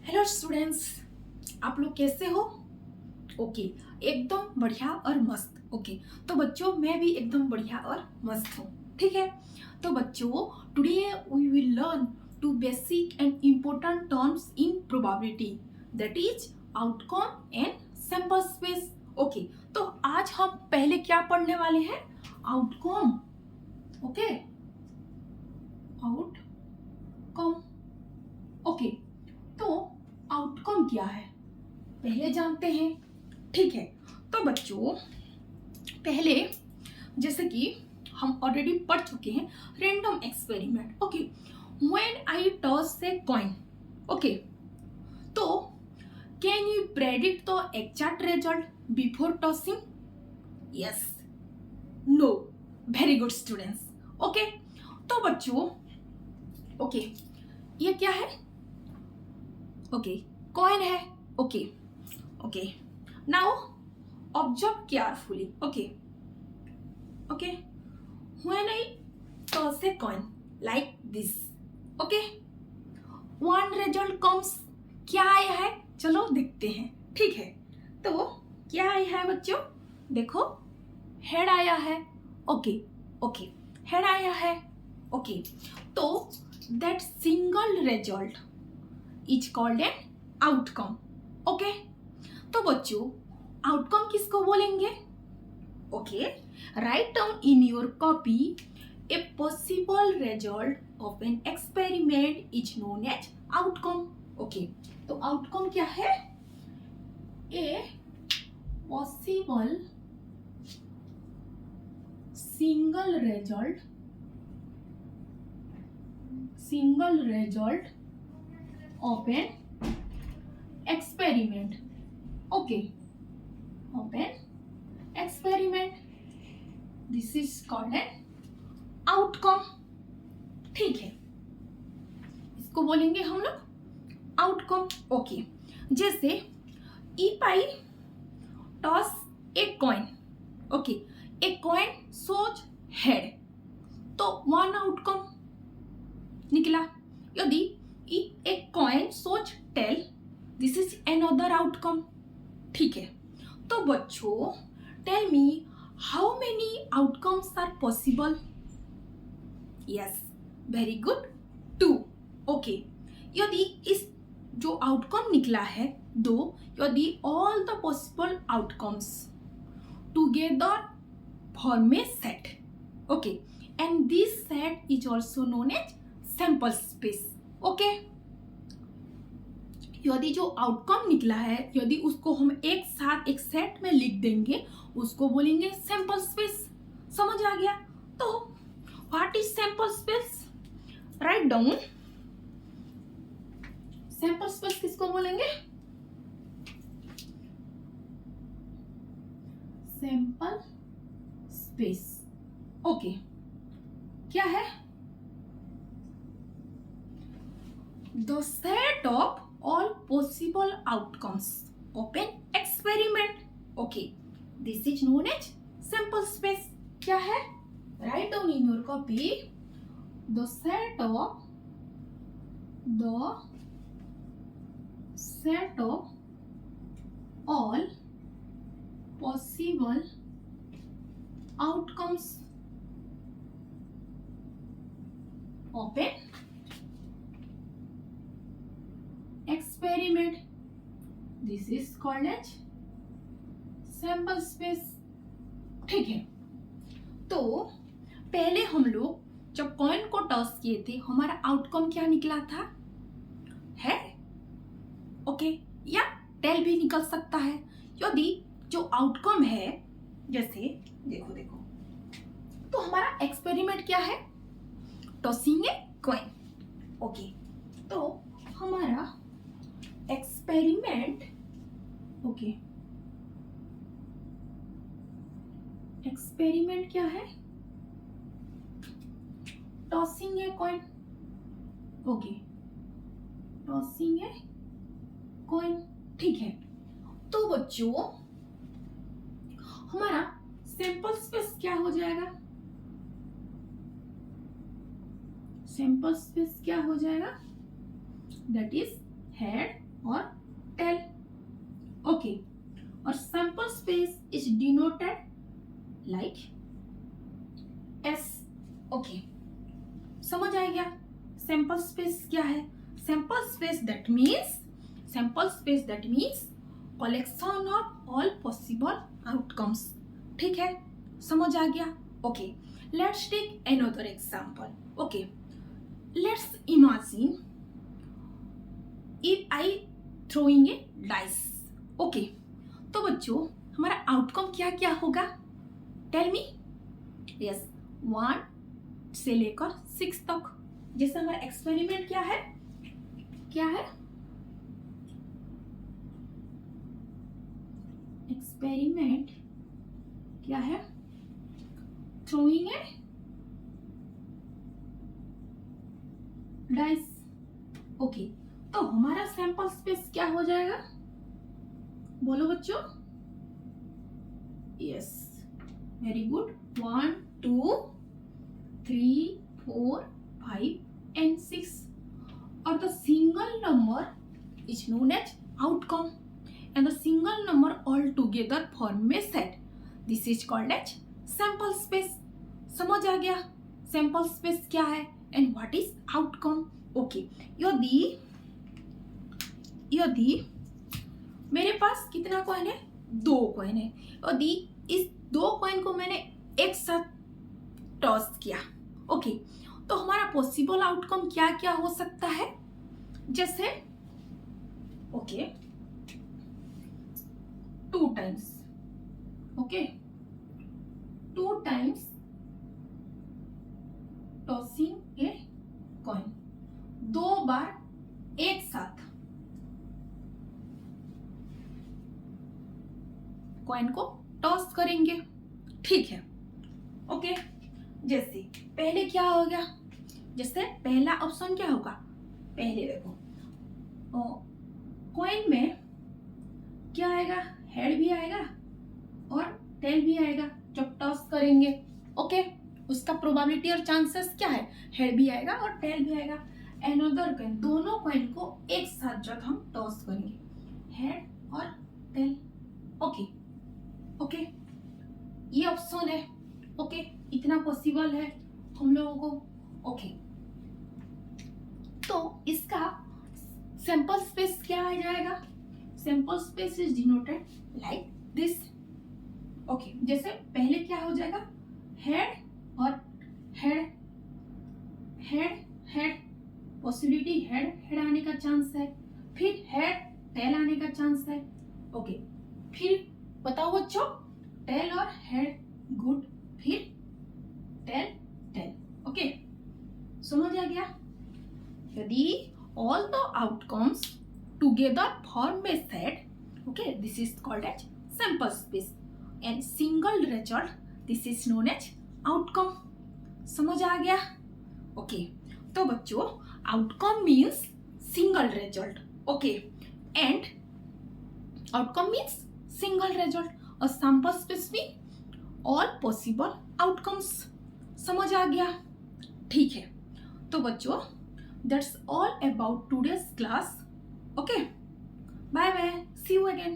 Hello students, आप लोग कैसे हो? ओके, एकदम बढ़िया और मस्त। ओके, तो बच्चों मैं भी एकदम बढ़िया और मस्त हूँ। ठीक है, तो बच्चों today we will learn two basic and important terms in probability, that is outcome and sample space. Okay, तो आज हम पहले क्या पढ़ने वाले हैं? आउटकम। Okay, outcome. ओके, तो आउटकम क्या है पहले जानते हैं। ठीक है, तो बच्चों पहले जैसे कि हम ऑलरेडी पढ़ चुके हैं random experiment. Okay, when I toss a coin, okay, तो can you predict the exact result before tossing? Yes, no, very good students. Okay, तो बच्चों ओके, ये क्या है? ओके, कॉइन है। Okay okay, now observe carefully. Okay, when I toss a coin like this, okay, one result comes. क्या आया है? चलो देखते हैं। ठीक है, तो क्या आया है बच्चों? देखो, हेड आया है। ओके ओके, हेड आया है। ओके, तो that single result is called an outcome. Okay, तो बच्चों आउटकम किसको बोलेंगे? Okay, write down in your copy a possible result of an experiment is known as outcome. Okay, तो आउटकम क्या है? A possible single result of an experiment. Okay, of an experiment, this is called an outcome। ठीक है, इसको बोलेंगे हम लोग outcome. Okay, जैसे if I toss a coin, okay, a coin shows head, तो वन आउटकम निकला। यदि a coin shows tail, this is another outcome. ठीक है, तो बच्चों tell me how many outcomes are possible? Yes, very good, 2। Okay, यदि इस जो आउटकम निकला है 2, यदि all the possible outcomes together form a set, okay, and this set is also known as sample space. Okay, यदि जो outcome निकला है यदि उसको हम एक साथ एक सेट में लिख देंगे उसको बोलेंगे सैंपल स्पेस। समझ आ गया? तो what is sample space? Write down, sample space किसको बोलेंगे? Sample space. ओके, क्या है? The set of all possible outcomes of an experiment. Okay, this is known as sample space. क्या है? Write down in your copy the set of all possible outcomes of an experiment. This is called as sample space। ठीक है, तो पहले हम लोग जब coin को टॉस किए थे हमारा आउटकम क्या निकला था? है ओके, या टेल भी निकल सकता है। यदि जो आउटकम है जैसे देखो तो हमारा एक्सपेरिमेंट क्या है? Tossing a coin. ओके, तो हमारा एक्सपेरिमेंट, ओके, एक्सपेरिमेंट क्या है? Tossing a coin. Okay, tossing a coin. ठीक है, तो बच्चों हमारा सैंपल स्पेस क्या हो जाएगा? सैंपल स्पेस क्या हो जाएगा? दैट इज हेड और टेल। ओके, और sample space is denoted like S. Okay, समझ आ गया सैंपल स्पेस क्या है? Sample space that means collection of all possible outcomes. ठीक है, समझ आ गया? Okay, let's take another example. Okay, let's imagine if I throwing a dice. Okay, तो बच्चों हमारा आउटकम क्या क्या होगा? Tell me. यस, 1 से लेकर 6 तक। जैसे हमारा एक्सपेरिमेंट क्या है? एक्सपेरिमेंट क्या है? Throwing a dice. ओके, तो हमारा सैंपल स्पेस क्या हो जाएगा? बोलो बच्चों। Yes, very good. 1 2 3 4 5 and 6, or the single number is known as outcome, and the single number altogether form a set. This is called as sample space. समझ आ गया sample space क्या है and what is outcome? Okay, यदि मेरे पास कितना coin है? 2 coin है। यदि इस 2 कॉइन को मैंने एक साथ टॉस किया, ओके, तो हमारा पॉसिबल आउटकम क्या क्या हो सकता है? जैसे okay, 2 times, okay, 2 times tossing a coin, 2 बार एक साथ कॉइन को टॉस करेंगे। ठीक है, ओके। जैसे पहले क्या हो गया? जैसे पहला ऑप्शन क्या होगा? पहले देखो, कॉइन में क्या आएगा? हेड भी आएगा और टेल भी आएगा जब टॉस करेंगे। ओके, उसका प्रोबेबिलिटी और चांसेस क्या है? हेड भी आएगा और टेल भी आएगा। अनदर कॉइन, दोनों कॉइन को एक साथ जब हम टॉस करेंगे, हेड और टेल। ओके ओके, ये ऑप्शन है। ओके, इतना पॉसिबल है हम लोगों को। ओके, तो इसका सैंपल स्पेस क्या आ जाएगा? Sample space is denoted like this. Okay, जैसे पहले क्या हो जाएगा? हेड और head, head head, possibility head आने का चांस है, फिर हेड टेल आने का चांस है। ओके, फिर बताओ बच्चों, टेल और हेड, गुड, फिर टेल टेल। ओके, समझ आ गया? यदि all the outcomes together form a set, okay, this is called as sample space, and single result, this is known as outcome. समझ आ गया? ओके, तो बच्चों outcome means single result, okay, and outcome means single result, और sample space means all possible outcomes. समझ आ गया? ठीक है, तो बच्चों that's all about today's class. Okay, bye bye, see you again.